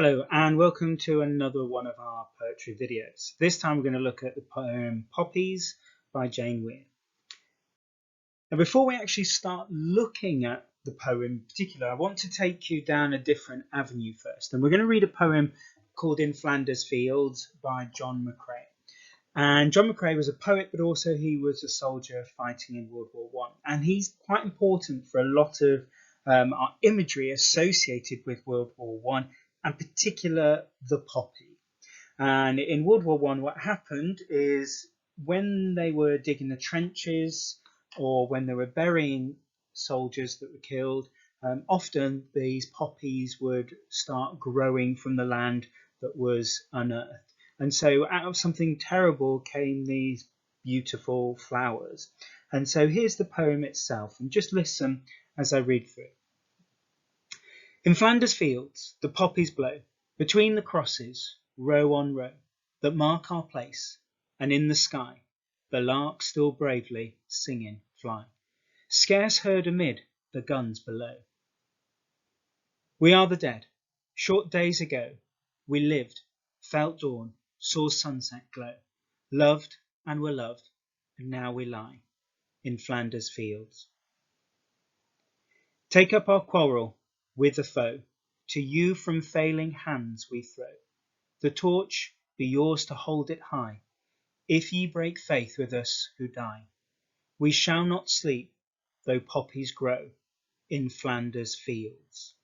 Hello and welcome to another one of our poetry videos. This time we're going to look at the poem Poppies by Jane Weir. Now before we actually start looking at the poem in particular, I want to take you down a different avenue first. And we're going to read a poem called In Flanders Fields by John McCrae. And John McCrae was a poet, but also he was a soldier fighting in World War I. And he's quite important for a lot of our imagery associated with World War I, and particular the poppy. And in World War I, what happened is when they were digging the trenches or when they were burying soldiers that were killed, often these poppies would start growing from the land that was unearthed. And so out of something terrible came these beautiful flowers. And so here's the poem itself, and just listen as I read through it. In Flanders fields the poppies blow, between the crosses, row on row, that mark our place, and in the sky the larks still bravely singing fly, scarce heard amid the guns below. We are the dead. Short days ago we lived, felt dawn, saw sunset glow, loved and were loved, and now we lie in Flanders fields. Take up our quarrel with the foe, to you from failing hands we throw. The torch be yours to hold it high, if ye break faith with us who die. We shall not sleep, though poppies grow in Flanders fields.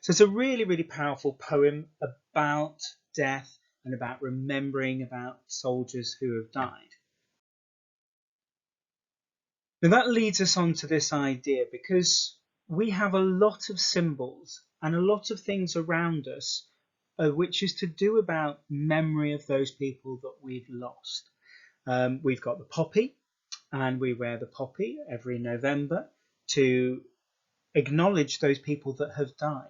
So it's a really, really powerful poem about death and about remembering about soldiers who have died. Now that leads us on to this idea, because we have a lot of symbols and a lot of things around us which is to do about memory of those people that we've lost. We've got the poppy, and we wear the poppy every November to acknowledge those people that have died.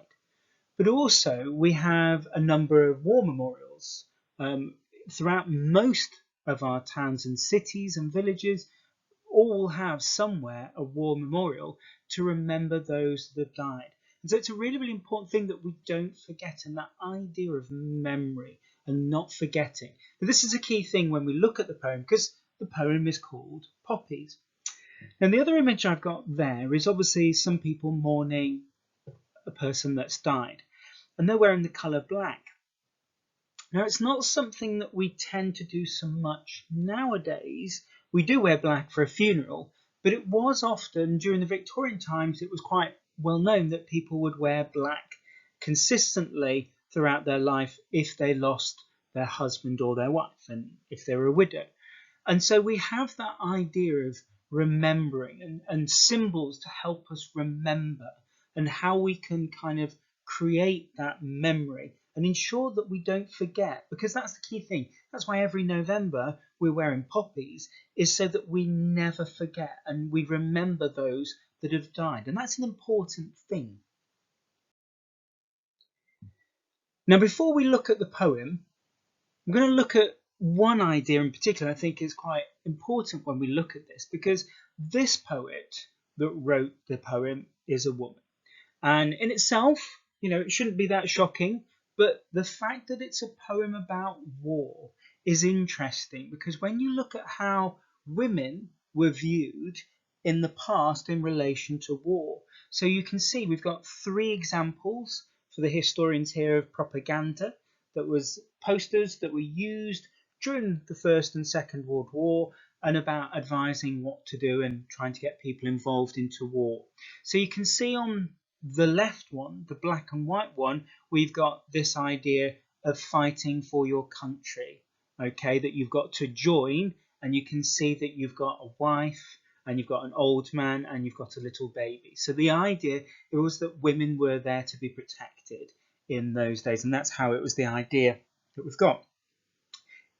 But also we have a number of war memorials throughout most of our towns and cities and villages. All will have somewhere a war memorial to remember those that have died. And so it's a really, really important thing that we don't forget, and that idea of memory and not forgetting. But this is a key thing when we look at the poem, because the poem is called Poppies. And the other image I've got there is obviously some people mourning a person that's died, and they're wearing the colour black. Now, it's not something that we tend to do so much nowadays. We do wear black for a funeral, but it was often during the Victorian times, it was quite well known that people would wear black consistently throughout their life if they lost their husband or their wife, and if they were a widow. And so we have that idea of remembering and symbols to help us remember, and how we can kind of create that memory and ensure that we don't forget, because that's the key thing. That's why every November we're wearing poppies, is so that we never forget and we remember those that have died. And that's an important thing. Now, before we look at the poem, I'm going to look at one idea in particular I think is quite important when we look at this, because this poet that wrote the poem is a woman. And in itself, it shouldn't be that shocking. But the fact that it's a poem about war is interesting, because when you look at how women were viewed in the past in relation to war, so you can see we've got 3 examples for the historians here of propaganda that was posters that were used during the First and Second World War, and about advising what to do and trying to get people involved into war. So you can see on the left one, the black and white one, we've got this idea of fighting for your country, okay, that you've got to join, and you can see that you've got a wife, and you've got an old man, and you've got a little baby. So the idea was that women were there to be protected in those days, and that's how it was the idea that we've got.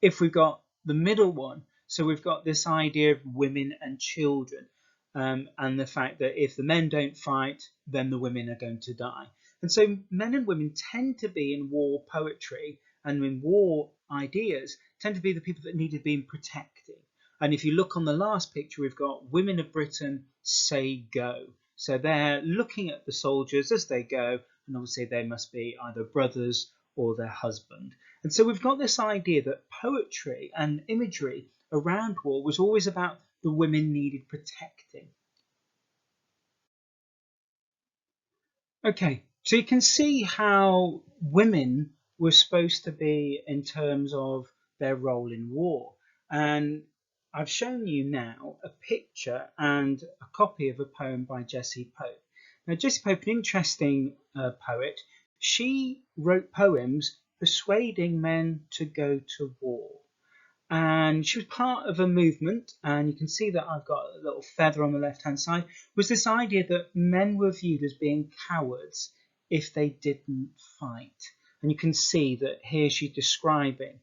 If we've got the middle one, so we've got this idea of women and children. And the fact that if the men don't fight, then the women are going to die. And so men and women tend to be in war poetry and in war ideas, tend to be the people that needed being protected. And if you look on the last picture, we've got women of Britain say go. So they're looking at the soldiers as they go, and obviously they must be either brothers or their husband. And so we've got this idea that poetry and imagery around war was always about the women needed protecting. Okay, so you can see how women were supposed to be in terms of their role in war. And I've shown you now a picture and a copy of a poem by Jessie Pope. Now, Jessie Pope, an interesting poet, she wrote poems persuading men to go to war. And she was part of a movement, and you can see that I've got a little feather on the left hand side, was this idea that men were viewed as being cowards if they didn't fight. And you can see that here she's describing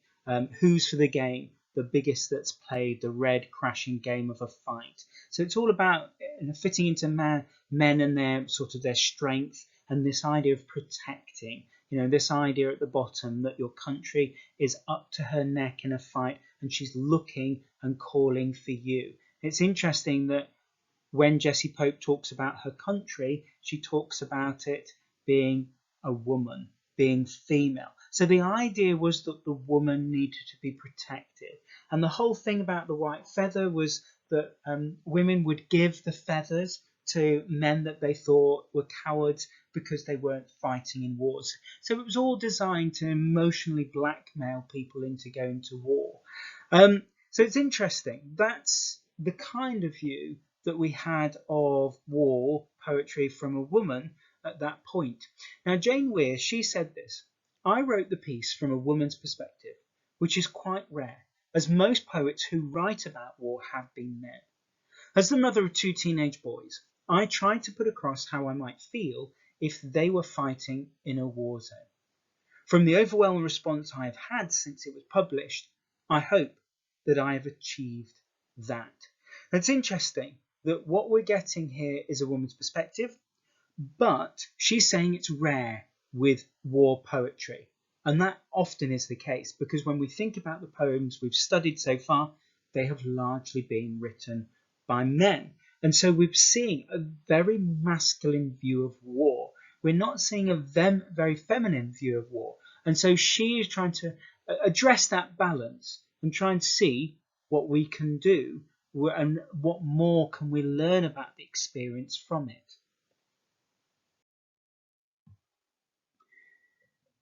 who's for the game, the biggest that's played, the red crashing game of a fight. So it's all about fitting into men and their sort of their strength, and this idea of protecting. This idea at the bottom that your country is up to her neck in a fight and she's looking and calling for you. It's interesting that when Jessie Pope talks about her country, she talks about it being a woman, being female. So the idea was that the woman needed to be protected. And the whole thing about the white feather was that women would give the feathers to men that they thought were cowards because they weren't fighting in wars. So it was all designed to emotionally blackmail people into going to war. So it's interesting. That's the kind of view that we had of war poetry from a woman at that point. Now, Jane Weir, she said this: "I wrote the piece from a woman's perspective, which is quite rare, as most poets who write about war have been men. As the mother of two teenage boys, I tried to put across how I might feel if they were fighting in a war zone. From the overwhelming response I have had since it was published, I hope that I have achieved that." It's interesting that what we're getting here is a woman's perspective, but she's saying it's rare with war poetry. And that often is the case, because when we think about the poems we've studied so far, they have largely been written by men. And so we're seeing a very masculine view of war. We're not seeing a very feminine view of war. And so she is trying to address that balance and try and see what we can do and what more can we learn about the experience from it.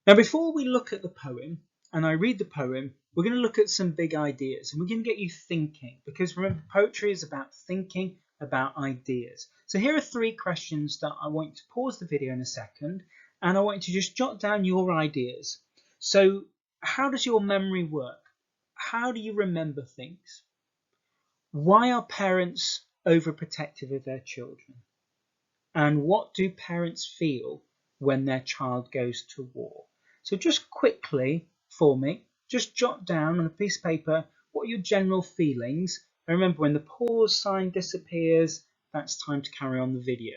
Now, before we look at the poem and I read the poem, we're going to look at some big ideas, and we're going to get you thinking, because remember, poetry is about thinking about ideas. So here are 3 questions that I want you to pause the video in a second, and I want you to just jot down your ideas. So how does your memory work? How do you remember things? Why are parents overprotective of their children? And what do parents feel when their child goes to war? So just quickly for me, just jot down on a piece of paper what are your general feelings. And remember, when the pause sign disappears, that's time to carry on the video.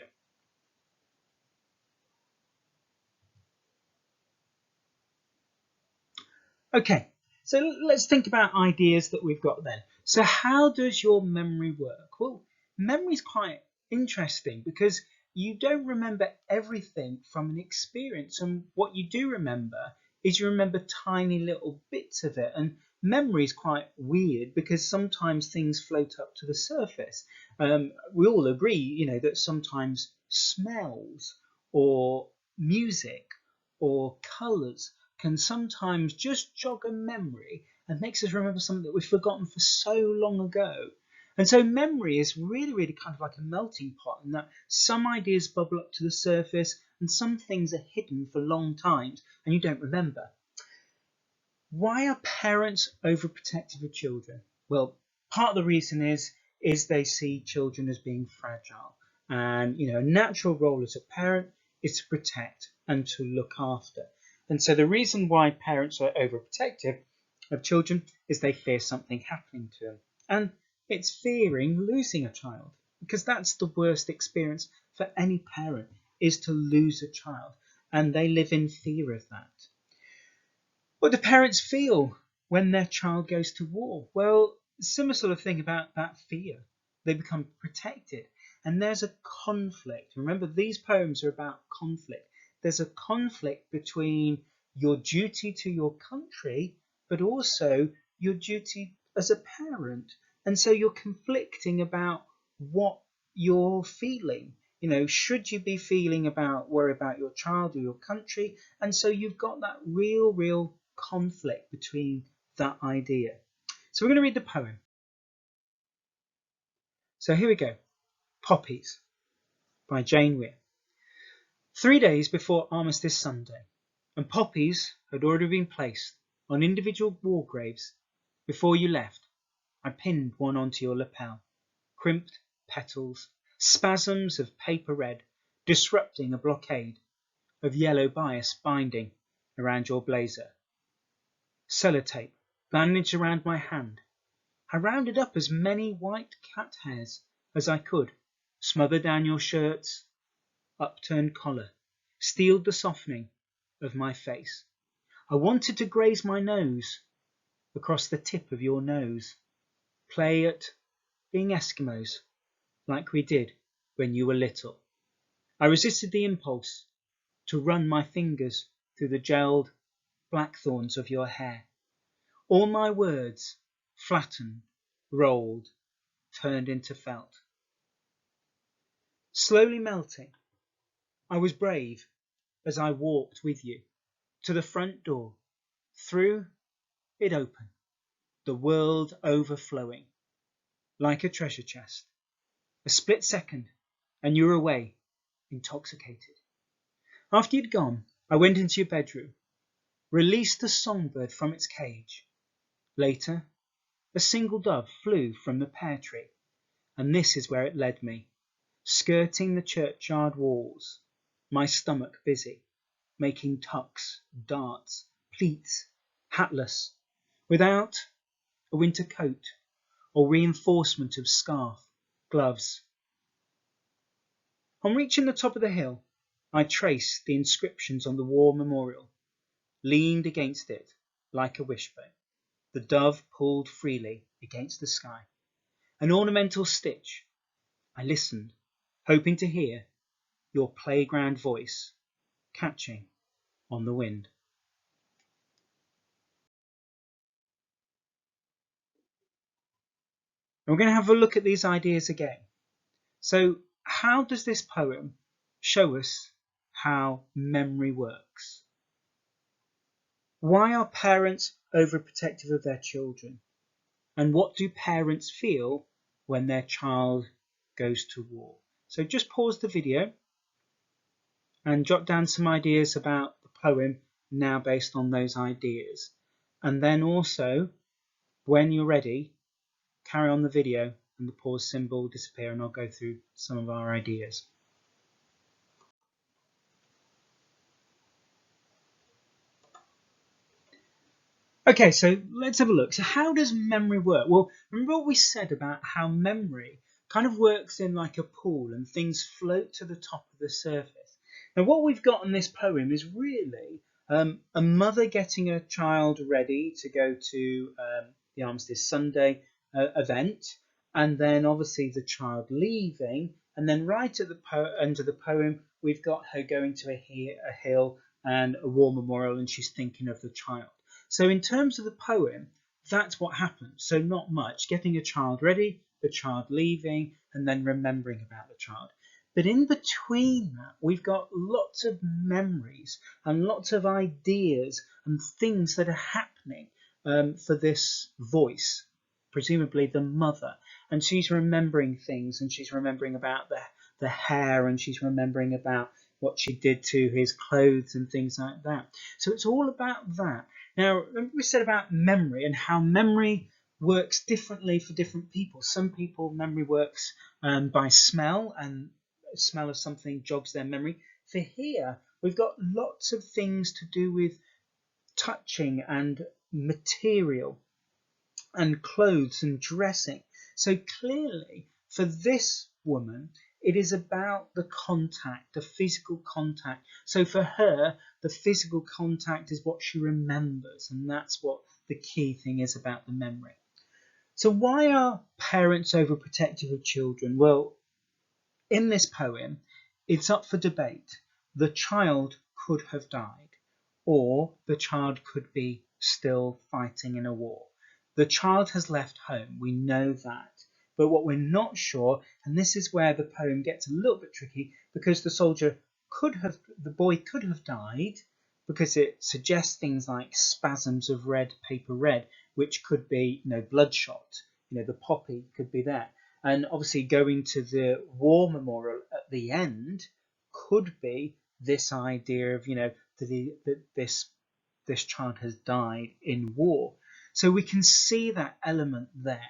Okay, so let's think about ideas that we've got then. So how does your memory work? Well, memory is quite interesting because you don't remember everything from an experience, and what you do remember is you remember tiny little bits of it. And memory is quite weird because sometimes things float up to the surface. We all agree, that sometimes smells or music or colours can sometimes just jog a memory and makes us remember something that we've forgotten for so long ago. And so memory is really, really kind of like a melting pot, in that some ideas bubble up to the surface and some things are hidden for long times and you don't remember. Why are parents overprotective of children? Well, part of the reason is they see children as being fragile. And, a natural role as a parent is to protect and to look after. And so the reason why parents are overprotective of children is they fear something happening to them. And it's fearing losing a child, because that's the worst experience for any parent, is to lose a child. And they live in fear of that. What do parents feel when their child goes to war? Well, similar sort of thing about that fear. They become protected. And there's a conflict. Remember, these poems are about conflict. there's a conflict between your duty to your country, but also your duty as a parent. And so you're conflicting about what you're feeling. You know, should you be feeling worry about your child or your country? And so you've got that real conflict between that idea. So we're going to read the poem. So here we go. Poppies by Jane Weir. 3 days before Armistice Sunday, and poppies had already been placed on individual war graves. Before you left, I pinned one onto your lapel. Crimped petals, spasms of paper red, disrupting a blockade of yellow bias binding around your blazer. Sellotape bandaged around my hand. I rounded up as many white cat hairs as I could, smothered down your shirt's upturned collar, steeled the softening of my face. I wanted to graze my nose across the tip of your nose, play at being Eskimos like we did when you were little. I resisted the impulse to run my fingers through the gelled blackthorns of your hair. All my words flattened, rolled, turned into felt. Slowly melting, I was brave as I walked with you to the front door. Through it opened, the world overflowing like a treasure chest. A split second, and you were away, intoxicated. After you'd gone, I went into your bedroom, released the songbird from its cage. Later, a single dove flew from the pear tree, and this is where it led me, skirting the churchyard walls, my stomach busy, making tucks, darts, pleats, hatless, without a winter coat or reinforcement of scarf, gloves. On reaching the top of the hill, I traced the inscriptions on the war memorial, leaned against it like a wishbone. The dove pulled freely against the sky. An ornamental stitch. I listened, hoping to hear your playground voice catching on the wind. And we're going to have a look at these ideas again. So, how does this poem show us how memory works? Why are parents overprotective of their children? And what do parents feel when their child goes to war? So just pause the video and jot down some ideas about the poem now based on those ideas. And then also, when you're ready, carry on the video and the pause symbol will disappear and I'll go through some of our ideas. Okay, so let's have a look. So how does memory work? Well, remember what we said about how memory kind of works in like a pool and things float to the top of the surface. Now what we've got in this poem is really a mother getting her child ready to go to the Armistice Sunday event, and then obviously the child leaving, and then right at the end of the poem we've got her going to a hill and a war memorial, and she's thinking of the child. So in terms of the poem, that's what happens. So not much. Getting a child ready, the child leaving, and then remembering about the child. But in between that, we've got lots of memories and lots of ideas and things that are happening for this voice, presumably the mother. And she's remembering things, and she's remembering about the hair, and she's remembering about what she did to his clothes and things like that. So it's all about that. Now, remember we said about memory and how memory works differently for different people. Some people, memory works by smell, and smell of something jogs their memory. For here, we've got lots of things to do with touching and material and clothes and dressing. So clearly, for this woman, it is about the contact, the physical contact. So for her, the physical contact is what she remembers, and that's what the key thing is about the memory. So why are parents overprotective of children? Well, in this poem, it's up for debate. The child could have died, or the child could be still fighting in a war. The child has left home, we know that. But what we're not sure, and this is where the poem gets a little bit tricky, because the boy could have died, because it suggests things like spasms of red, paper red, which could be, bloodshot. The poppy could be there. And obviously going to the war memorial at the end could be this idea of, that this child has died in war. So we can see that element there.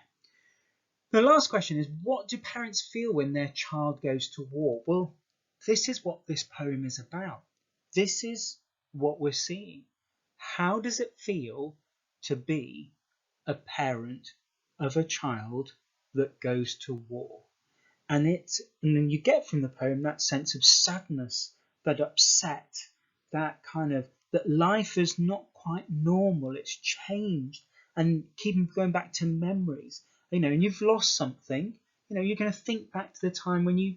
The last question is, what do parents feel when their child goes to war? Well, this is what this poem is about. This is what we're seeing. How does it feel to be a parent of a child that goes to war? And then you get from the poem that sense of sadness, that upset, that life is not quite normal, it's changed, and keep going back to memories, and you've lost something, you're going to think back to the time when you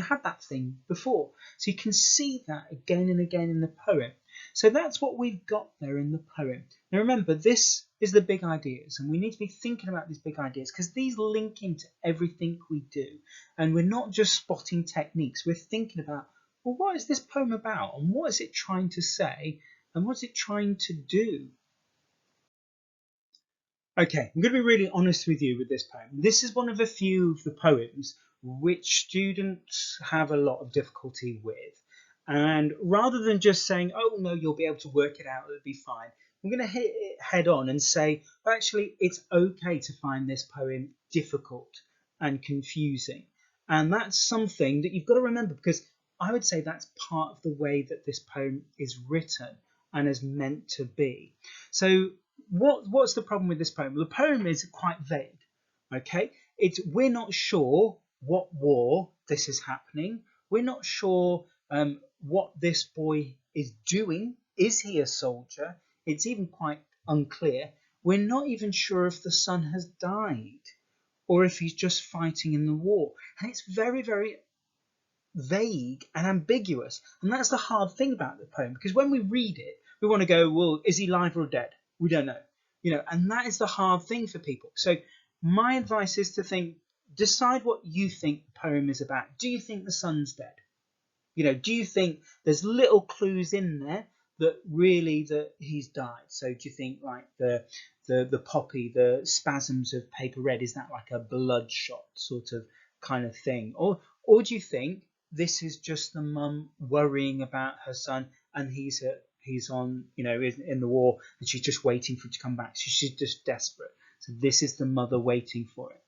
had that thing before. So you can see that again and again in the poem. So that's what we've got there in the poem. Now remember, this is the big ideas, and we need to be thinking about these big ideas because these link into everything we do. And we're not just spotting techniques, we're thinking about, well, what is this poem about? And what is it trying to say? And what's it trying to do? Okay, I'm going to be really honest with you with this poem. This is one of a few of the poems which students have a lot of difficulty with. And rather than just saying, oh no, you'll be able to work it out, it'll be fine, I'm going to hit it head on and say, well, actually, it's okay to find this poem difficult and confusing. And that's something that you've got to remember, because I would say that's part of the way that this poem is written and is meant to be. So what's the problem with this poem? Well, the poem is quite vague. Okay, we're not sure what war this is happening. We're not sure what this boy is doing. Is he a soldier? It's even quite unclear. We're not even sure if the son has died or if he's just fighting in the war. And it's very, very vague and ambiguous. And that's the hard thing about the poem, because when we read it, we want to go, well, is he alive or dead? We don't know. And that is the hard thing for people. So my advice is to decide what you think the poem is about. Do you think the son's dead? Do you think there's little clues in there that he's died? So do you think like the poppy, the spasms of paper red, is that like a bloodshot sort of kind of thing? Or do you think this is just the mum worrying about her son, and he's on, in the war, and she's just waiting for it to come back? So she's just desperate. So this is the mother waiting for it.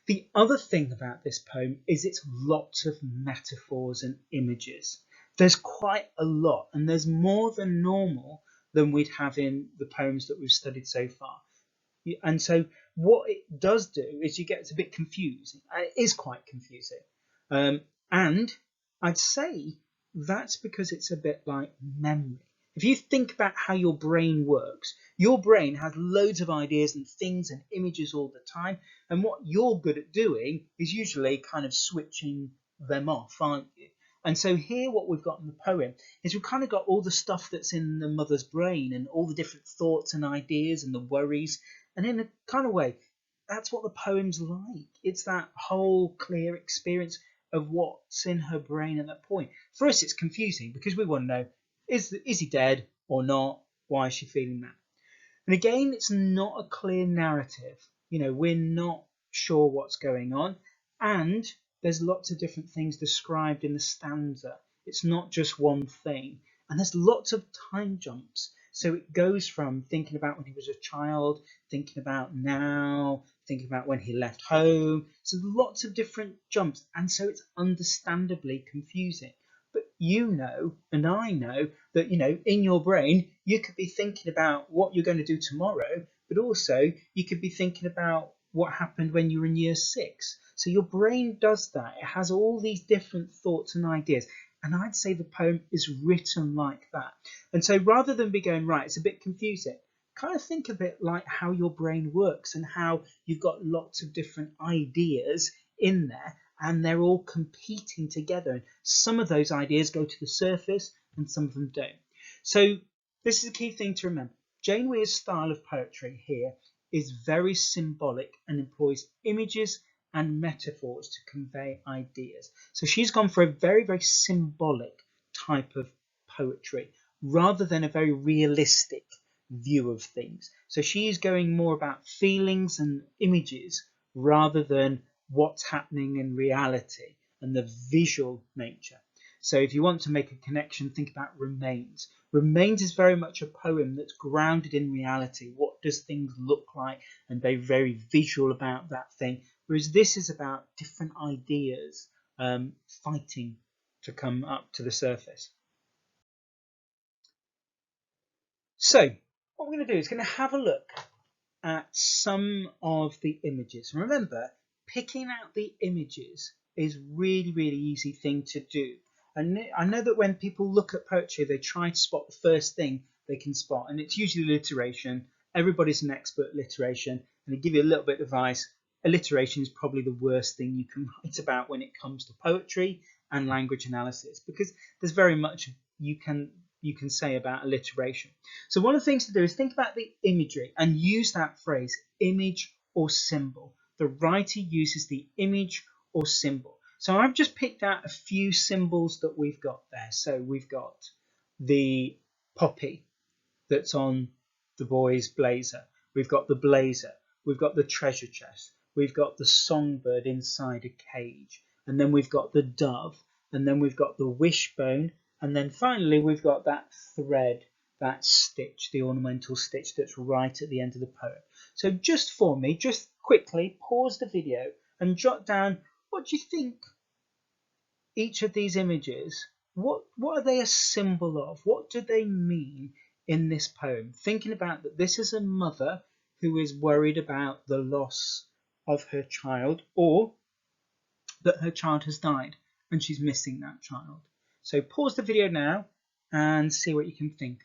The other thing about this poem is it's lots of metaphors and images. There's quite a lot, and there's more than normal than we'd have in the poems that we've studied so far. And so what it does do is it's a bit confusing, and it is quite confusing. And I'd say that's because it's a bit like memory. If you think about how your brain works, your brain has loads of ideas and things and images all the time. And what you're good at doing is usually kind of switching them off, aren't you? And so here what we've got in the poem is we've kind of got all the stuff that's in the mother's brain and all the different thoughts and ideas and the worries. And in a kind of way, that's what the poem's like. It's that whole clear experience of what's in her brain at that point. For us, it's confusing because we want to know, is he dead or not? Why is she feeling that? And again, it's not a clear narrative. We're not sure what's going on. And there's lots of different things described in the stanza. It's not just one thing. And there's lots of time jumps. So it goes from thinking about when he was a child, thinking about now, thinking about when he left home. So lots of different jumps. And so it's understandably confusing. But and I know that, in your brain, you could be thinking about what you're going to do tomorrow, but also you could be thinking about what happened when you were in year 6. So your brain does that. It has all these different thoughts and ideas. And I'd say the poem is written like that. And so rather than be going, right, it's a bit confusing, kind of think of it like how your brain works and how you've got lots of different ideas in there, and they're all competing together. And some of those ideas go to the surface and some of them don't. So this is a key thing to remember. Jane Weir's style of poetry here is very symbolic and employs images and metaphors to convey ideas. So she's gone for a very, very symbolic type of poetry rather than a very realistic view of things. So she is going more about feelings and images rather than what's happening in reality and the visual nature. So if you want to make a connection, think about Remains. Remains is very much a poem that's grounded in reality. What does things look like? And they're very visual about that thing. Whereas this is about different ideas fighting to come up to the surface. So what we're going to do is going to have a look at some of the images. Remember, picking out the images is really, really easy thing to do. And I know that when people look at poetry, they try to spot the first thing they can spot, and it's usually alliteration. Everybody's an expert at alliteration, and to give you a little bit of advice, alliteration is probably the worst thing you can write about when it comes to poetry and language analysis, because there's very much you can say about alliteration. So one of the things to do is think about the imagery and use that phrase, image or symbol. The writer uses the image or symbol. So I've just picked out a few symbols that we've got there. So we've got the poppy that's on the boy's blazer. We've got the blazer. We've got the treasure chest. We've got the songbird inside a cage. And then we've got the dove. And then we've got the wishbone. And then finally we've got that thread, that stitch, the ornamental stitch that's right at the end of the poem. So just for me, just quickly pause the video and jot down, what do you think each of these images, what are they a symbol of? What do they mean in this poem? Thinking about that this is a mother who is worried about the loss of her child, or that her child has died and she's missing that child. So pause the video now and see what you can think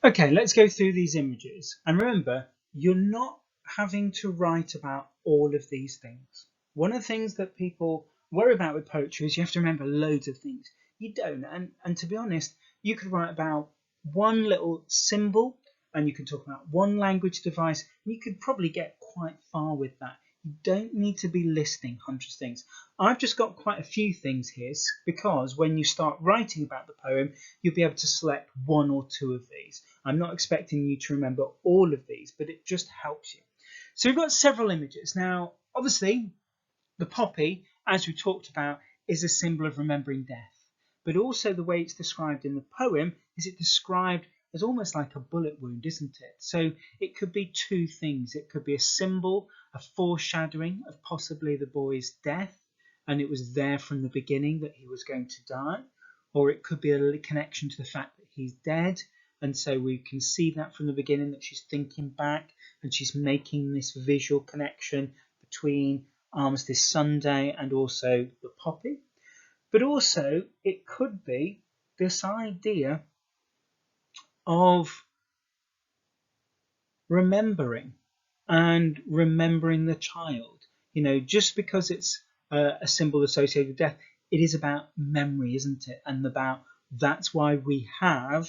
of. Okay, let's go through these images. And remember, you're not having to write about all of these things. One of the things that people worry about with poetry is you have to remember loads of things. You don't. And to be honest, you could write about one little symbol and you can talk about one language device. You could probably get quite far with that. You don't need to be listing hundreds of things. I've just got quite a few things here because when you start writing about the poem, you'll be able to select one or two of these. I'm not expecting you to remember all of these, but it just helps you. So we've got several images. Now, obviously, the poppy, as we talked about, is a symbol of remembering death. But also the way it's described in the poem is it described as almost like a bullet wound, isn't it? So it could be two things. It could be a symbol, a foreshadowing of possibly the boy's death, and it was there from the beginning that he was going to die. Or it could be a connection to the fact that he's dead, and so we can see that from the beginning that she's thinking back and she's making this visual connection between Armistice Sunday and also the poppy. But also it could be this idea of remembering and remembering the child. You know, just because it's a symbol associated with death, it is about memory, isn't it? And about that's why we have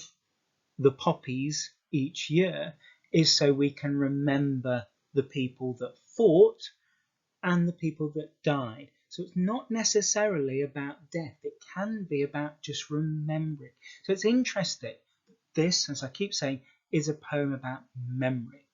the poppies each year, is so we can remember the people that fought and the people that died. So it's not necessarily about death. It can be about just remembering. So it's interesting. This, as I keep saying, is a poem about memory.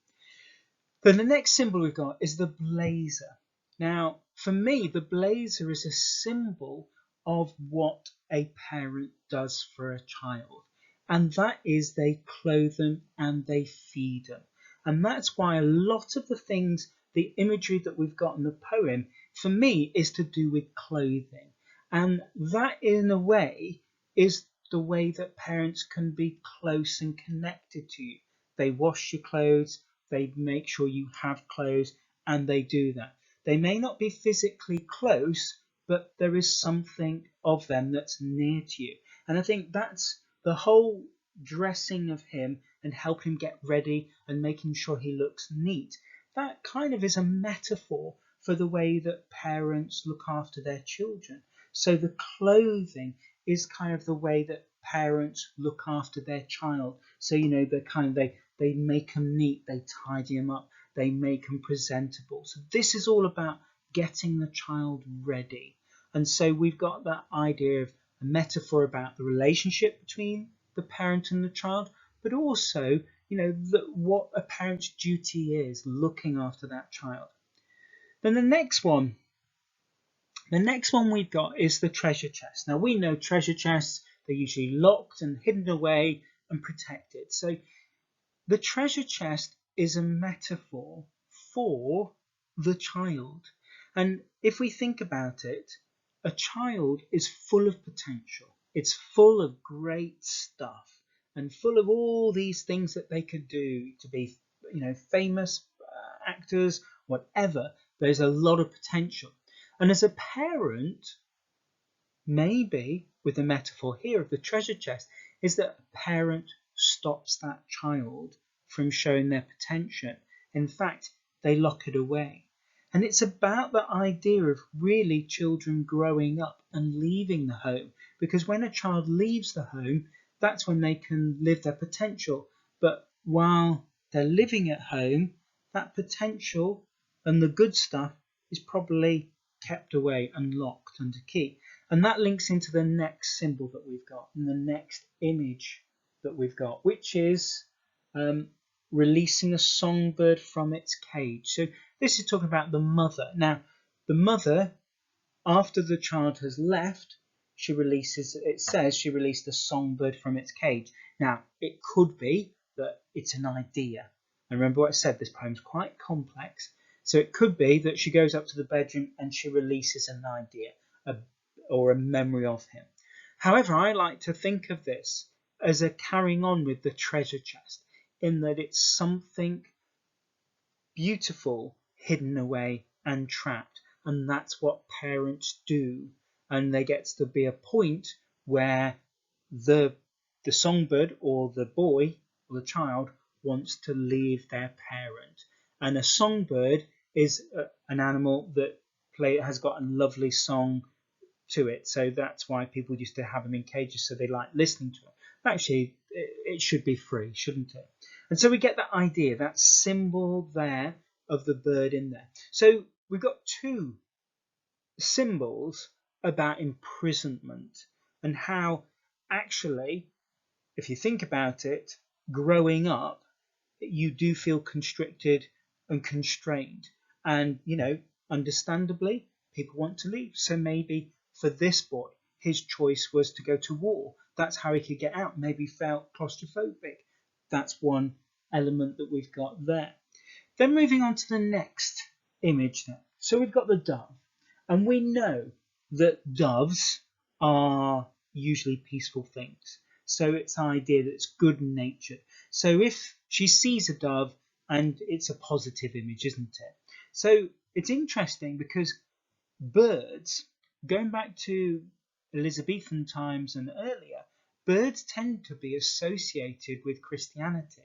Then the next symbol we've got is the blazer. Now, for me, the blazer is a symbol of what a parent does for a child. And that is they clothe them and they feed them. And that's why a lot of the things, the imagery that we've got in the poem, for me, is to do with clothing. And that, in a way, is the way that parents can be close and connected to you. They wash your clothes, they make sure you have clothes, and they do that. They may not be physically close, but there is something of them that's near to you. And I think that's the whole dressing of him and help him get ready and making sure he looks neat. That kind of is a metaphor for the way that parents look after their children. So the clothing is kind of the way that parents look after their child. So, you know, they make them neat, they tidy them up, they make them presentable. So this is all about getting the child ready. And so we've got that idea of a metaphor about the relationship between the parent and the child, but also, you know, what a parent's duty is, looking after that child. Then the next one we've got is the treasure chest. Now we know treasure chests, they're usually locked and hidden away and protected. So the treasure chest is a metaphor for the child. And if we think about it, a child is full of potential. It's full of great stuff and full of all these things that they could do to be, you know, famous actors, whatever. There's a lot of potential. And as a parent, maybe with the metaphor here of the treasure chest, is that a parent stops that child from showing their potential. In fact, they lock it away. And it's about the idea of really children growing up and leaving the home, because when a child leaves the home, that's when they can live their potential. But while they're living at home, that potential and the good stuff is probably kept away and locked under key. And that links into the next symbol that we've got and the next image that we've got, which is releasing a songbird from its cage. So this is talking about the mother. Now, the mother, after the child has left, it says she released a songbird from its cage. Now, it could be that it's an idea. And remember what I said, this poem's quite complex. So it could be that she goes up to the bedroom and she releases an idea or a memory of him. However, I like to think of this as a carrying on with the treasure chest, in that it's something beautiful hidden away and trapped. And that's what parents do. And there gets to be a point where the songbird or the boy or the child wants to leave their parent. And a songbird is an animal that has got a lovely song to it. So that's why people used to have them in cages, so they like listening to them. Actually, it should be free, shouldn't it? And so we get that idea, that symbol there of the bird in there. So we've got two symbols about imprisonment and how actually, if you think about it, growing up, you do feel constricted and constrained. And, you know, understandably, people want to leave. So maybe for this boy, his choice was to go to war. That's how he could get out. Maybe he felt claustrophobic. That's one element that we've got there. Then moving on to the next image then. So we've got the dove. And we know that doves are usually peaceful things. So it's an idea that it's good natured. So if she sees a dove, and it's a positive image, isn't it? So it's interesting because birds, going back to Elizabethan times and earlier, birds tend to be associated with Christianity.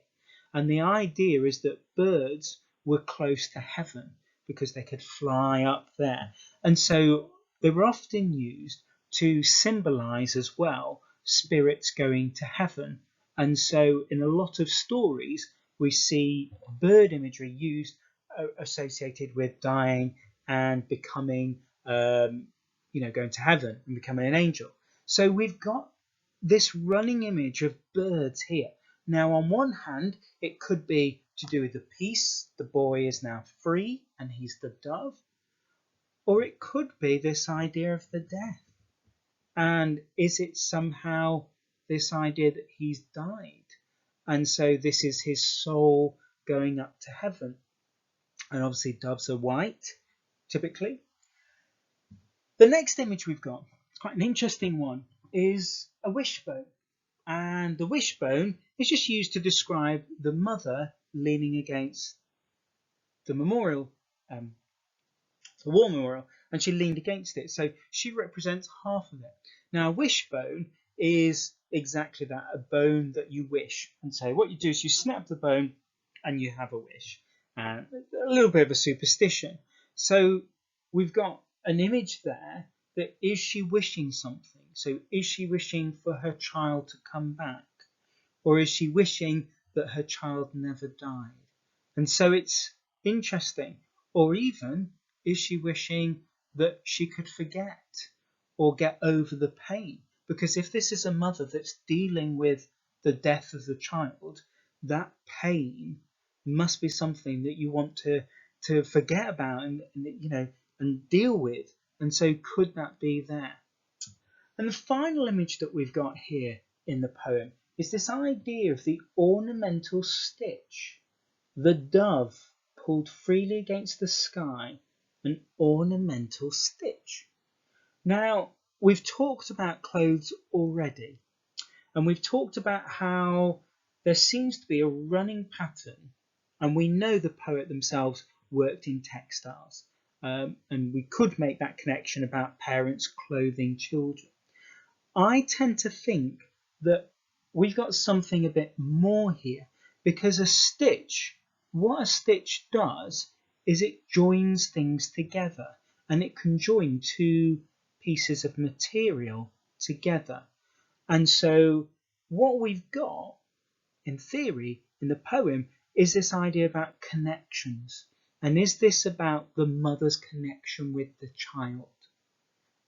And the idea is that birds were close to heaven because they could fly up there. And so they were often used to symbolize as well spirits going to heaven. And so in a lot of stories, we see bird imagery used associated with dying and becoming, going to heaven and becoming an angel. So we've got this running image of birds here. Now, on one hand, it could be to do with the peace. The boy is now free and he's the dove. Or it could be this idea of the death. And is it somehow this idea that he's died? And so this is his soul going up to heaven. And obviously doves are white, typically. The next image we've got, it's quite an interesting one, is a wishbone. And the wishbone is just used to describe the mother leaning against the memorial, the war memorial, and she leaned against it. So she represents half of it. Now, a wishbone is exactly that, a bone that you wish. And so what you do is you snap the bone and you have a wish. And a little bit of a superstition. So we've got an image there that is she wishing something? So is she wishing for her child to come back? Or is she wishing that her child never died? And so it's interesting. Or even, is she wishing that she could forget or get over the pain? Because if this is a mother that's dealing with the death of the child, that pain must be something that you want to forget about and deal with. And so could that be there? And the final image that we've got here in the poem is this idea of the ornamental stitch. The dove pulled freely against the sky, an ornamental stitch. Now, we've talked about clothes already, and we've talked about how there seems to be a running pattern, and we know the poet themselves worked in textiles, and we could make that connection about parents clothing children. I tend to think that we've got something a bit more here, because what a stitch does is it joins things together, and it can join two pieces of material together. And so what we've got in theory in the poem is this idea about connections. And is this about the mother's connection with the child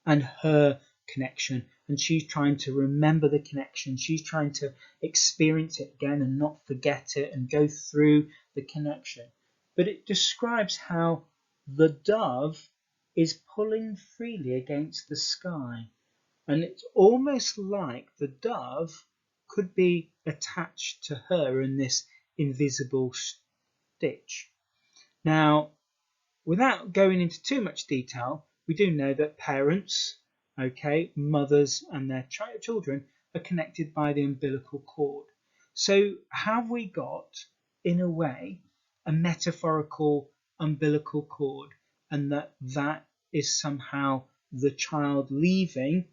and her connection? And she's trying to remember the connection. She's trying to experience it again and not forget it and go through the connection. But it describes how the dove is pulling freely against the sky. And it's almost like the dove could be attached to her in this invisible stitch. Now, without going into too much detail, we do know that parents, mothers and their children are connected by the umbilical cord. So have we got, in a way, a metaphorical umbilical cord, and that is somehow the child leaving,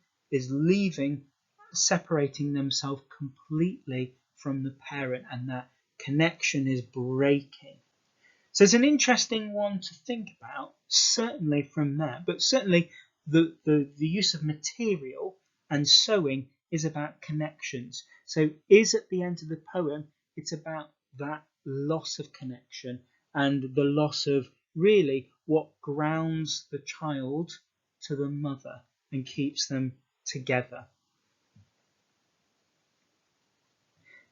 separating themselves completely from the parent, and that connection is breaking. So it's an interesting one to think about, certainly from that, but certainly the use of material and sewing is about connections. So is at the end of the poem, it's about that loss of connection and the loss of really what grounds the child to the mother and keeps them together.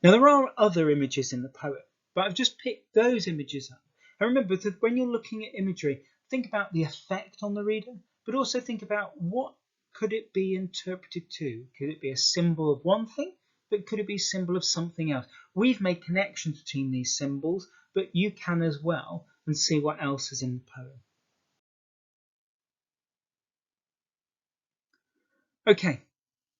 Now there are other images in the poem, but I've just picked those images up. And remember that when you're looking at imagery, think about the effect on the reader, but also think about what could it be interpreted to? Could it be a symbol of one thing, but could it be a symbol of something else? We've made connections between these symbols, but you can as well, and see what else is in the poem. Okay,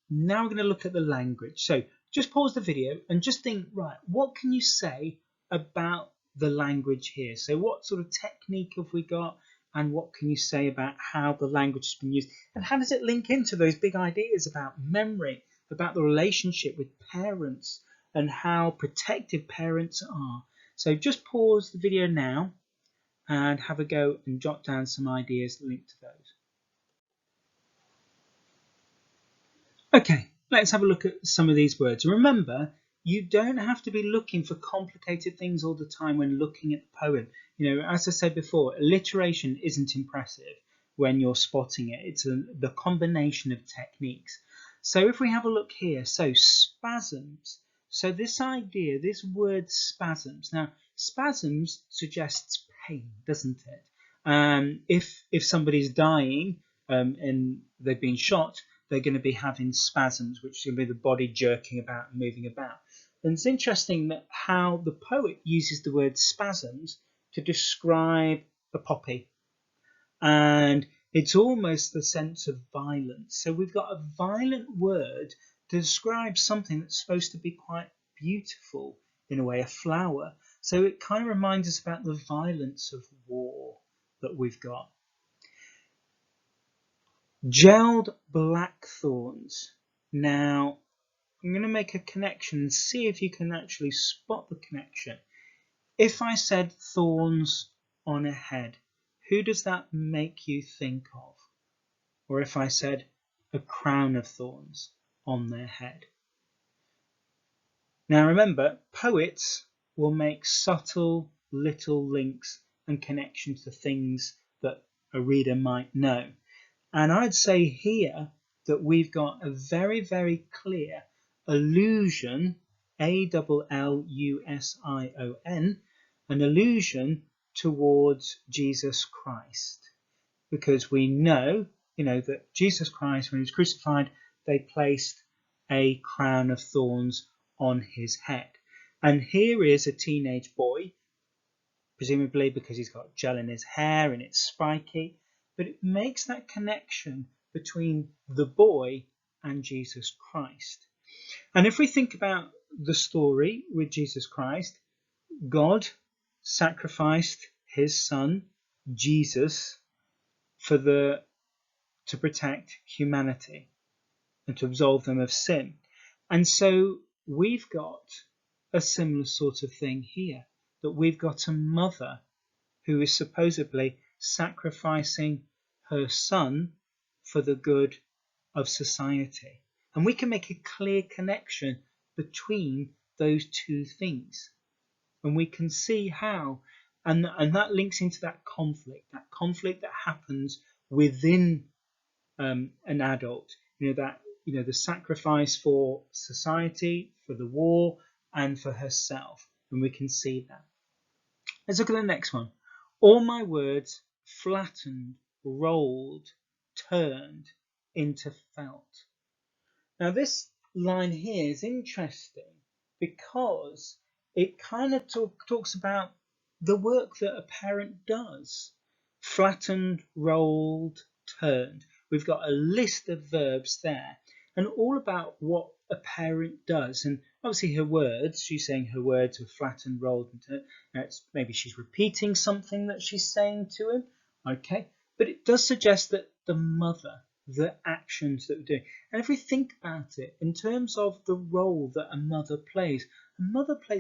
now we're going to look at the language. So just pause the video and just think, right, what can you say about the language here? So what sort of technique have we got, and what can you say about how the language has been used, and how does it link into those big ideas about memory, about the relationship with parents and how protective parents are? So just pause the video now and have a go and jot down some ideas linked to those. Okay, let's have a look at some of these words. Remember, you don't have to be looking for complicated things all the time when looking at the poem. You know, as I said before, alliteration isn't impressive when you're spotting it. It's the combination of techniques. So if we have a look here, so spasms. So this idea, this word spasms. Now, spasms suggests pain, doesn't it? If somebody's dying and they've been shot, they're going to be having spasms, which is going to be the body jerking about and moving about. And it's interesting that how the poet uses the word spasms to describe a poppy. And it's almost the sense of violence. So we've got a violent word to describe something that's supposed to be quite beautiful, in a way, a flower. So it kind of reminds us about the violence of war that we've got. Gelled blackthorns. Now, I'm going to make a connection and see if you can actually spot the connection. If I said thorns on a head, who does that make you think of? Or if I said a crown of thorns on their head? Now remember, poets will make subtle little links and connections to things that a reader might know. And I'd say here that we've got a very, very clear allusion, Allusion, an allusion towards Jesus Christ. Because we know, that Jesus Christ, when he was crucified, they placed a crown of thorns on his head. And here is a teenage boy, presumably because he's got gel in his hair and it's spiky, but it makes that connection between the boy and Jesus Christ. And if we think about the story with Jesus Christ, God sacrificed his son, Jesus, to protect humanity and to absolve them of sin. And so we've got a similar sort of thing here, that we've got a mother who is supposedly sacrificing her son for the good of society. And we can make a clear connection between those two things. And we can see how, and that links into that conflict that happens within an adult, the sacrifice for society, for the war, and for herself. And we can see that. Let's look at the next one. All my words flattened, rolled, turned into felt. Now this line here is interesting because it kind of talks about the work that a parent does. Flattened, rolled, turned. We've got a list of verbs there, and all about what a parent does. And obviously her words, she's saying her words are flattened, rolled, and turned. Now maybe she's repeating something that she's saying to him, okay? But it does suggest that the mother, the actions that we're doing. And if we think about it in terms of the role that a mother plays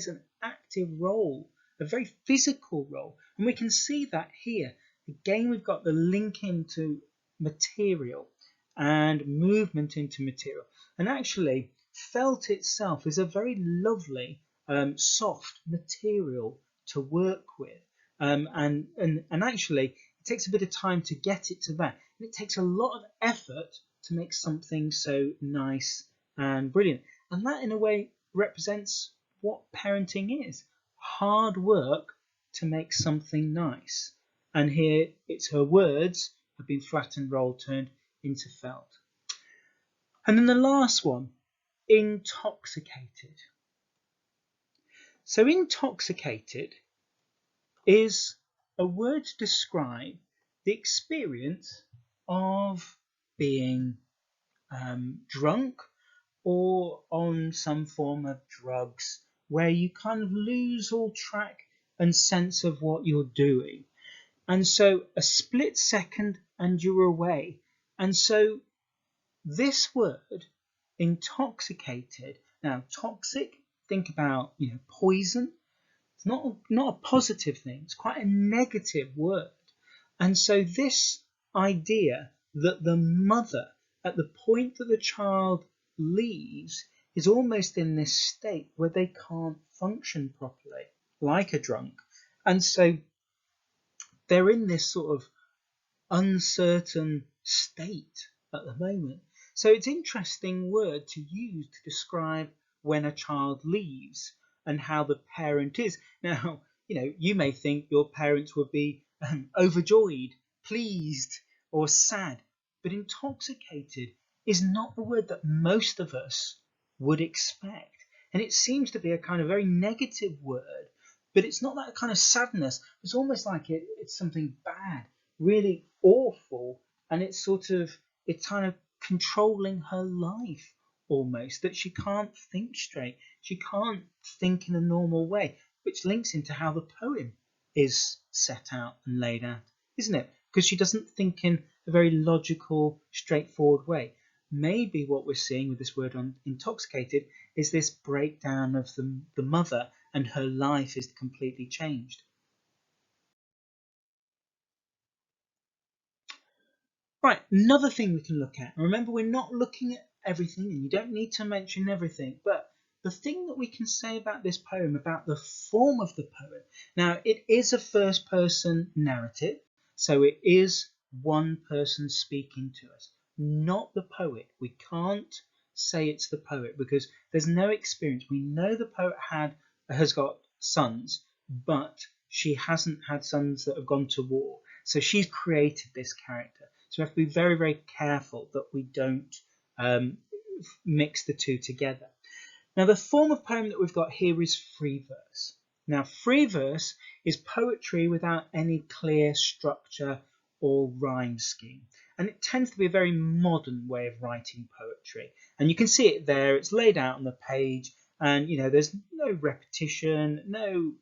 an active role, a very physical role. And we can see that here. Again, we've got the link into material and movement into material. And actually, felt itself is a very lovely, soft material to work with. And actually, it takes a bit of time to get it to that. And it takes a lot of effort to make something so nice and brilliant. And that, in a way, represents what parenting is. Hard work to make something nice. And here, it's her words have been flattened, rolled, turned into felt. And then the last one, intoxicated. So intoxicated is a word to describe the experience of being drunk or on some form of drugs, where you kind of lose all track and sense of what you're doing. And so a split second and you're away. And so this word, intoxicated, now toxic, think about poison. It's not a positive thing, it's quite a negative word. And so this idea that the mother, at the point that the child leaves, is almost in this state where they can't function properly, like a drunk. And so they're in this sort of uncertain state at the moment. So it's an interesting word to use to describe when a child leaves and how the parent is. Now, you may think your parents would be overjoyed, pleased, or sad, but intoxicated is not the word that most of us would expect. And it seems to be a kind of very negative word, but it's not that kind of sadness. It's almost like it's something bad, really awful, and it's kind of controlling her life almost, that she can't think straight, she can't think in a normal way, which links into how the poem is set out and laid out, isn't it? Because she doesn't think in a very logical, straightforward way. Maybe what we're seeing with this word on intoxicated is this breakdown of the mother, and her life is completely changed. Right, another thing we can look at. Remember, we're not looking at everything, and you don't need to mention everything, but the thing that we can say about this poem, about the form of the poem. Now, it is a first person narrative, so it is one person speaking to us, not the poet. We can't say it's the poet because there's no experience. We know the poet has got sons, but she hasn't had sons that have gone to war. So she's created this character. So we have to be very, very careful that we don't mix the two together. Now, the form of poem that we've got here is free verse. Now, free verse is poetry without any clear structure or rhyme scheme. And it tends to be a very modern way of writing poetry. And you can see it there. It's laid out on the page. And, there's no repetition, no,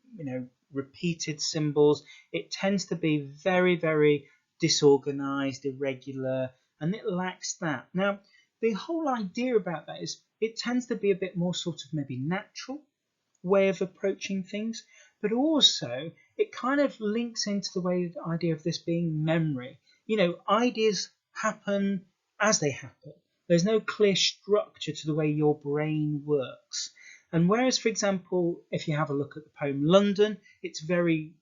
repeated symbols. It tends to be very, very disorganized, irregular, and it lacks that. Now, the whole idea about that is it tends to be a bit more sort of maybe natural way of approaching things, but also it kind of links into the idea of this being memory. Ideas happen as they happen. There's no clear structure to the way your brain works. And whereas, for example, if you have a look at the poem London, it's very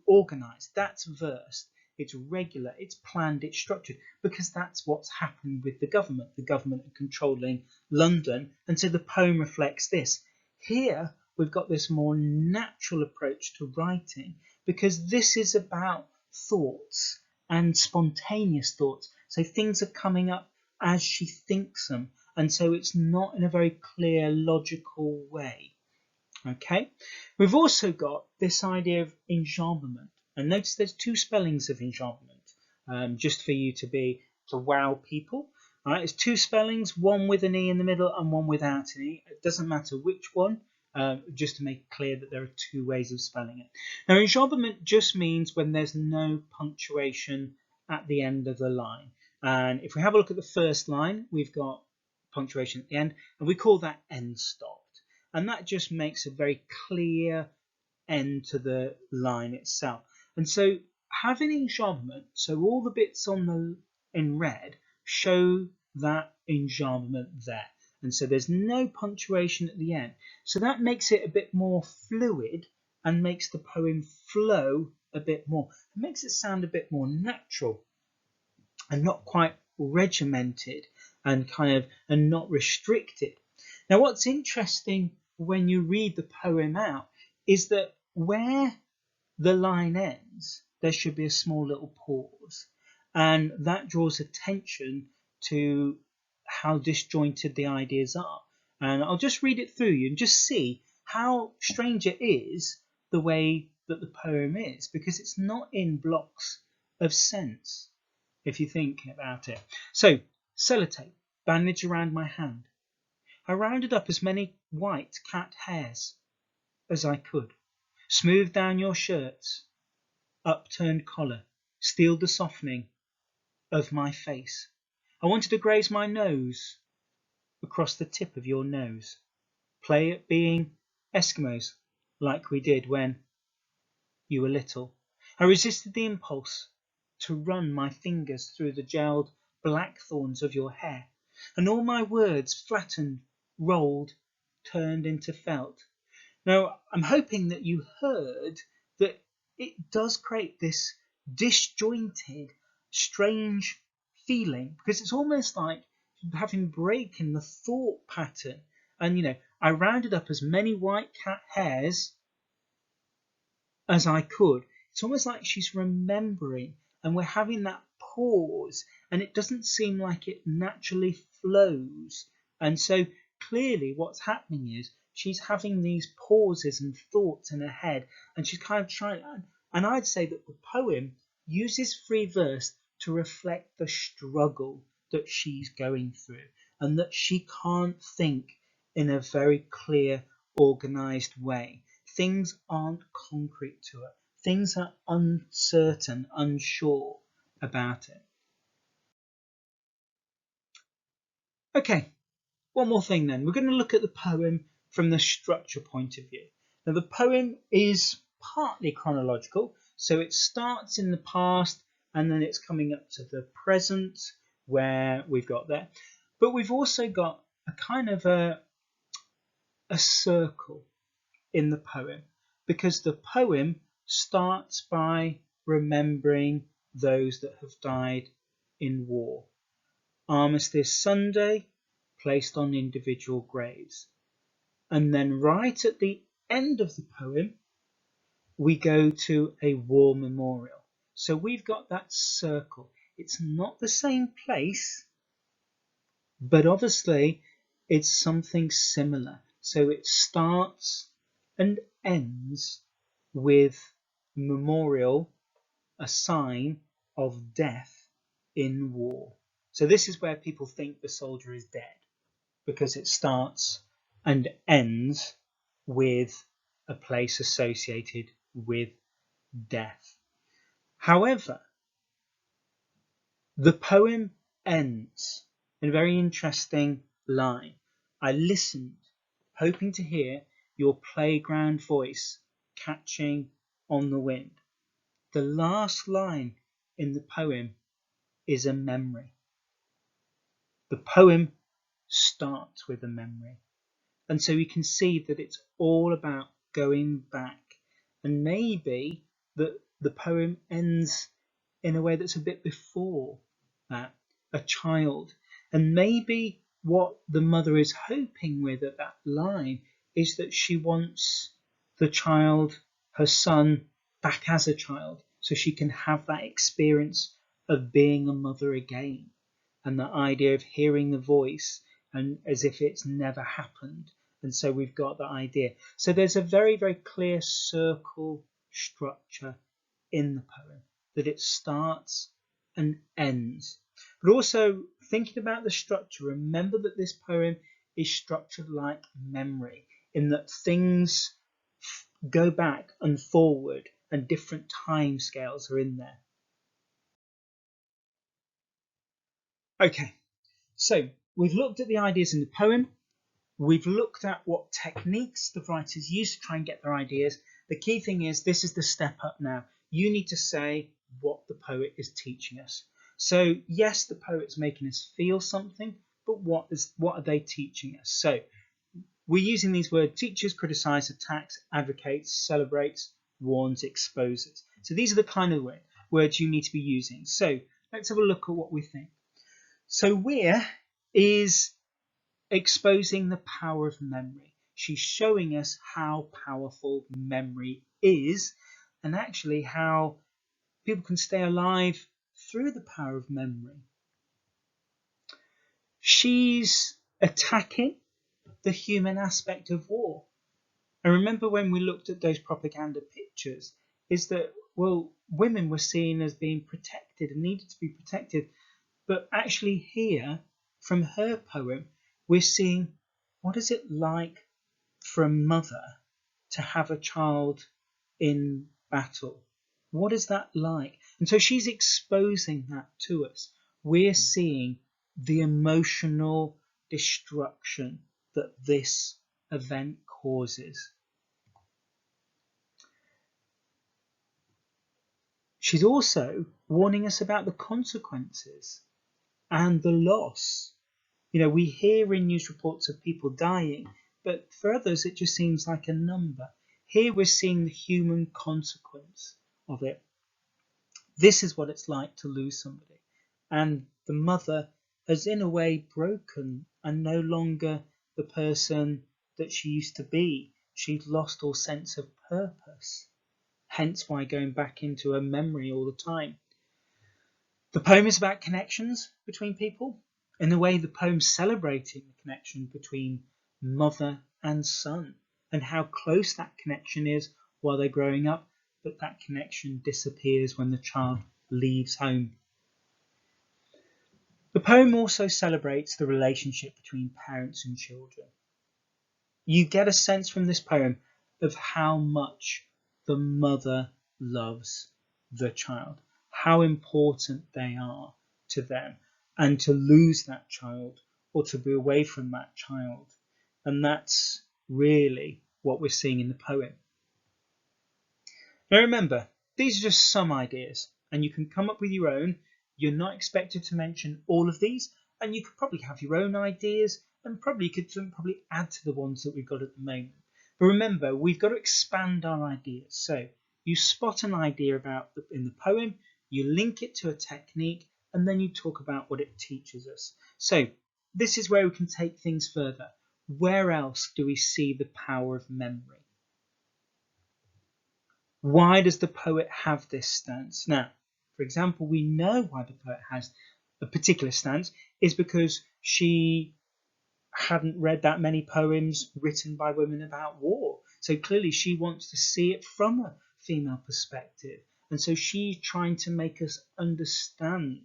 organized. That's versed. It's regular, it's planned, it's structured, because that's what's happened with the government. The government are controlling London, and so the poem reflects this. Here, we've got this more natural approach to writing, because this is about thoughts and spontaneous thoughts. So things are coming up as she thinks them, and so it's not in a very clear, logical way. Okay, we've also got this idea of enjambment. And notice there's two spellings of enjambment, just for you to wow people. All right, it's two spellings, one with an E in the middle and one without an E. It doesn't matter which one, just to make it clear that there are two ways of spelling it. Now, enjambment just means when there's no punctuation at the end of the line. And if we have a look at the first line, we've got punctuation at the end, and we call that end stopped. And that just makes a very clear end to the line itself. And so having enjambment, so all the bits in red show that enjambment there. And so there's no punctuation at the end. So that makes it a bit more fluid and makes the poem flow a bit more. It makes it sound a bit more natural and not quite regimented and not restricted. Now, what's interesting when you read the poem out is that where the line ends, there should be a small little pause, and that draws attention to how disjointed the ideas are. And I'll just read it through you and just see how strange it is the way that the poem is, because it's not in blocks of sense if you think about it. So, sellotape, bandage around my hand. I rounded up as many white cat hairs as I could. Smoothed down your shirts, upturned collar, steeled the softening of my face. I wanted to graze my nose across the tip of your nose. Play at being Eskimos like we did when you were little. I resisted the impulse to run my fingers through the gelled black thorns of your hair, and all my words flattened, rolled, turned into felt. Now, I'm hoping that you heard that it does create this disjointed, strange feeling, because it's almost like having break in the thought pattern. And, I rounded up as many white cat hairs as I could. It's almost like she's remembering, and we're having that pause, and it doesn't seem like it naturally flows. And so clearly what's happening is she's having these pauses and thoughts in her head, and she's kind of trying. And I'd say that the poem uses free verse to reflect the struggle that she's going through, and that she can't think in a very clear, organized way. Things aren't concrete to her. Things are uncertain, unsure about it. Okay, one more thing then. We're going to look at the poem from the structure point of view. Now, the poem is partly chronological, so it starts in the past and then it's coming up to the present where we've got there. But we've also got a kind of a circle in the poem, because the poem starts by remembering those that have died in war. Armistice Sunday, placed on individual graves. And then right at the end of the poem, we go to a war memorial. So we've got that circle. It's not the same place, but obviously it's something similar. So it starts and ends with memorial, a sign of death in war. So this is where people think the soldier is dead, because it starts and ends with a place associated with death. However, the poem ends in a very interesting line. I listened, hoping to hear your playground voice catching on the wind. The last line in the poem is a memory. The poem starts with a memory. And so we can see that it's all about going back. And maybe that the poem ends in a way that's a bit before that, a child. And maybe what the mother is hoping with at that line is that she wants the child, her son, back as a child, so she can have that experience of being a mother again. And the idea of hearing the voice and as if it's never happened. And so we've got that idea. So there's a very, very clear circle structure in the poem, that it starts and ends. But also thinking about the structure, remember that this poem is structured like memory, in that things go back and forward and different time scales are in there. Okay, so we've looked at the ideas in the poem. We've looked at what techniques the writers use to try and get their ideas. The key thing is, this is the step up now. You need to say what the poet is teaching us. So yes, the poet's making us feel something, but what are they teaching us? So we're using these words: teaches, criticises, attacks, advocates, celebrates, warns, exposes. So these are the kind of words you need to be using. So let's have a look at what we think. So Weir is exposing the power of memory. She's showing us how powerful memory is, and actually how people can stay alive through the power of memory. She's attacking the human aspect of war. And remember, when we looked at those propaganda pictures, is that, well, women were seen as being protected and needed to be protected. But actually here, from her poem, we're seeing, what is it like for a mother to have a child in battle? What is that like? And so she's exposing that to us. We're seeing the emotional destruction that this event causes. She's also warning us about the consequences and the loss. You know, we hear in news reports of people dying, but for others it just seems like a number. Here we're seeing the human consequence of it. This is what it's like to lose somebody. And the mother has in a way broken and no longer the person that she used to be. She'd lost all sense of purpose. Hence why going back into her memory all the time. The poem is about connections between people. In a way, the poem's celebrating the connection between mother and son, and how close that connection is while they're growing up, but that connection disappears when the child leaves home. The poem also celebrates the relationship between parents and children. You get a sense from this poem of how much the mother loves the child, how important they are to them, and to lose that child or to be away from that child. And that's really what we're seeing in the poem. Now remember, these are just some ideas. and you can come up with your own. You're not expected to mention all of these, and you could probably have your own ideas, and probably could probably add to the ones that we've got at the moment. But remember, we've got to expand our ideas. So you spot an idea in the poem, you link it to a technique, and then you talk about what it teaches us. So this is where we can take things further. Where else do we see the power of memory? Why does the poet have this stance? Now, for example, we know why the poet has a particular stance is because she hadn't read that many poems written by women about war. So clearly she wants to see it from a female perspective. And so she's trying to make us understand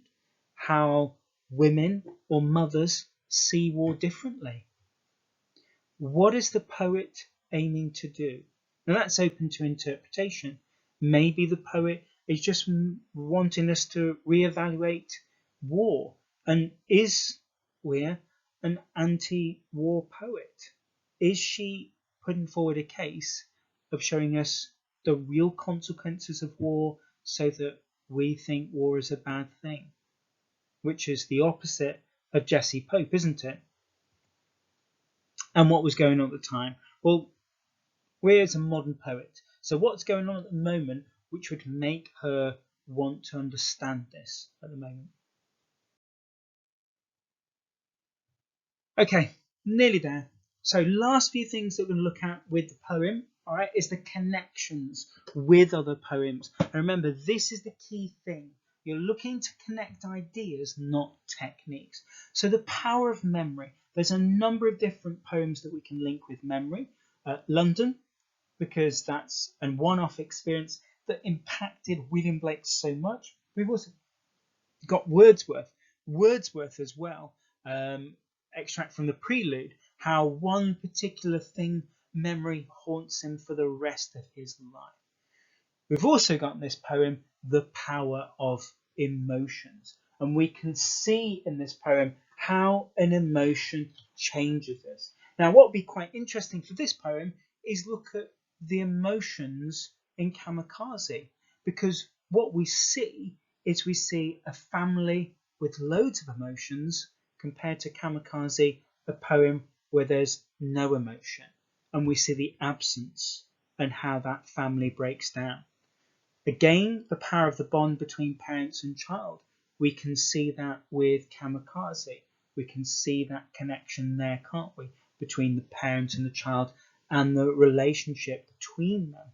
how women or mothers see war differently. What is the poet aiming to do? Now that's open to interpretation. Maybe the poet is just wanting us to reevaluate war. And is Weir an anti-war poet? Is she putting forward a case of showing us the real consequences of war so that we think war is a bad thing? Which is the opposite of Jessie Pope, isn't it? And what was going on at the time? Well, Weir is a modern poet. So what's going on at the moment which would make her want to understand this at the moment? Okay, nearly there. So last few things that we're going to look at with the poem, all right, is the connections with other poems. And remember, this is the key thing. You're looking to connect ideas, not techniques. So the power of memory. There's a number of different poems that we can link with memory. London, because that's a one-off experience that impacted William Blake so much. We've also got Wordsworth as well. Extract from the prelude, how one particular thing, memory, haunts him for the rest of his life. We've also got in this poem the power of emotions, and we can see in this poem how an emotion changes us. Now, what would be quite interesting for this poem is look at the emotions in Kamikaze, because what we see is we see a family with loads of emotions compared to Kamikaze, a poem where there's no emotion, and we see the absence and how that family breaks down. Again, the power of the bond between parents and child. We can see that with Kamikaze. We can see that connection there, can't we? Between the parent and the child and the relationship between them.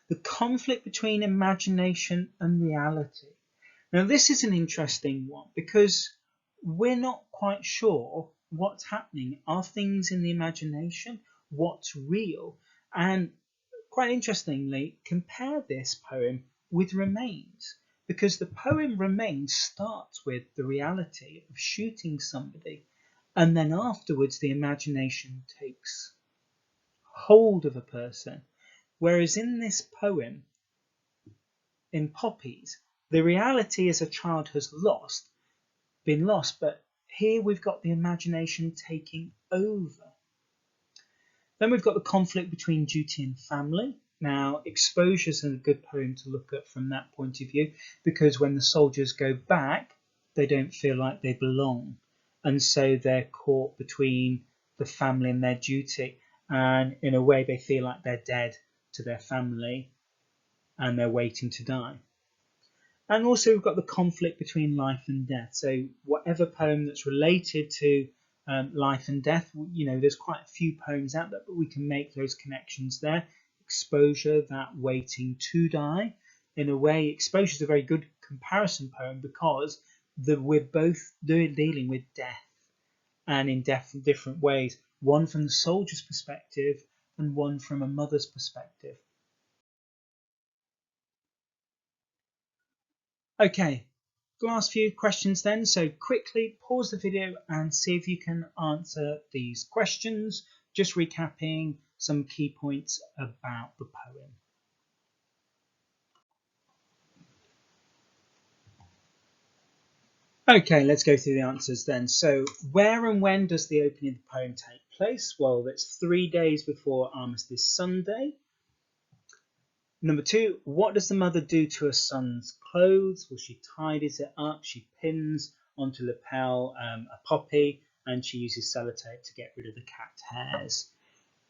The conflict between imagination and reality. Now, this is an interesting one because we're not quite sure what's happening. Are things in the imagination? What's real? And quite interestingly, compare this poem with Remains, because the poem Remains starts with the reality of shooting somebody, and then afterwards the imagination takes hold of a person. Whereas in this poem, in Poppies, the reality is a child has been lost, but here we've got the imagination taking over. Then we've got the conflict between duty and family. Now, Exposure is a good poem to look at from that point of view, because when the soldiers go back, they don't feel like they belong. And so they're caught between the family and their duty. And in a way, they feel like they're dead to their family and they're waiting to die. And also we've got the conflict between life and death. So whatever poem that's related to life and death, there's quite a few poems out there, but we can make those connections there. Exposure, that waiting to die. In a way, Exposure is a very good comparison poem because we're both dealing with death, and in different ways. One from the soldier's perspective and one from a mother's perspective. Okay, last few questions then. So quickly pause the video and see if you can answer these questions. Just recapping some key points about the poem. Okay, let's go through the answers then. So where and when does the opening of the poem take place? Well, it's 3 days before Armistice Sunday. Number 2, what does the mother do to her son's clothes? Well, she tidies it up, she pins onto the lapel a poppy, and she uses sellotape to get rid of the cat hairs.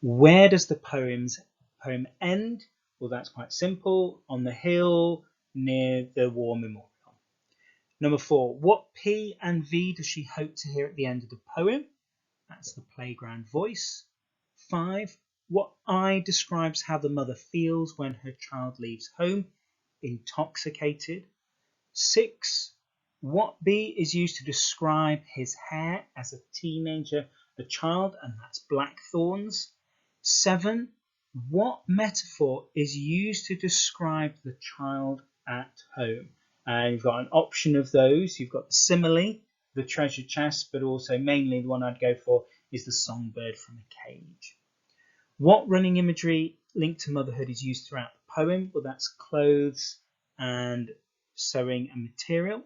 Where does the poem end? Well, that's quite simple, on the hill near the war memorial. Number 4, what P and V does she hope to hear at the end of the poem? That's the playground voice. 5, what I describes how the mother feels when her child leaves home? Intoxicated. 6, what B is used to describe his hair as a teenager, a child, and that's blackthorns. 7, what metaphor is used to describe the child at home? And you've got an option of those. You've got the simile, the treasure chest, but also mainly the one I'd go for is the songbird from a cage. What running imagery linked to motherhood is used throughout the poem? Well, that's clothes and sewing and material.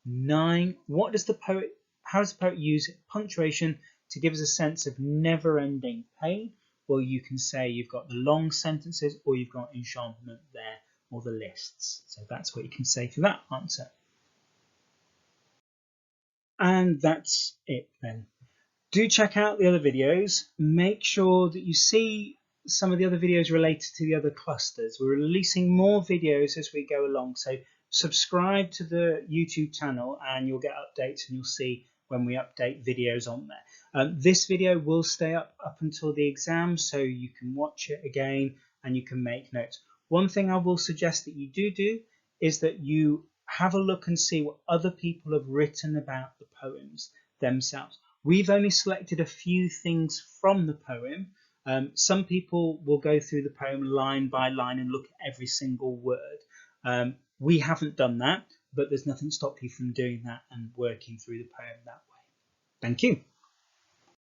9, how does the poet use punctuation to give us a sense of never-ending pain? Well, you can say you've got the long sentences or you've got enchantment there, or the lists. So that's what you can say for that answer. And that's it then. Do check out the other videos. Make sure that you see some of the other videos related to the other clusters. We're releasing more videos as we go along, so subscribe to the YouTube channel and you'll get updates and you'll see when we update videos on there. This video will stay up until the exam, so you can watch it again and you can make notes. One thing I will suggest that you do is that you have a look and see what other people have written about the poems themselves. We've only selected a few things from the poem. Some people will go through the poem line by line and look at every single word. We haven't done that, but there's nothing to stop you from doing that and working through the poem that way. Thank you.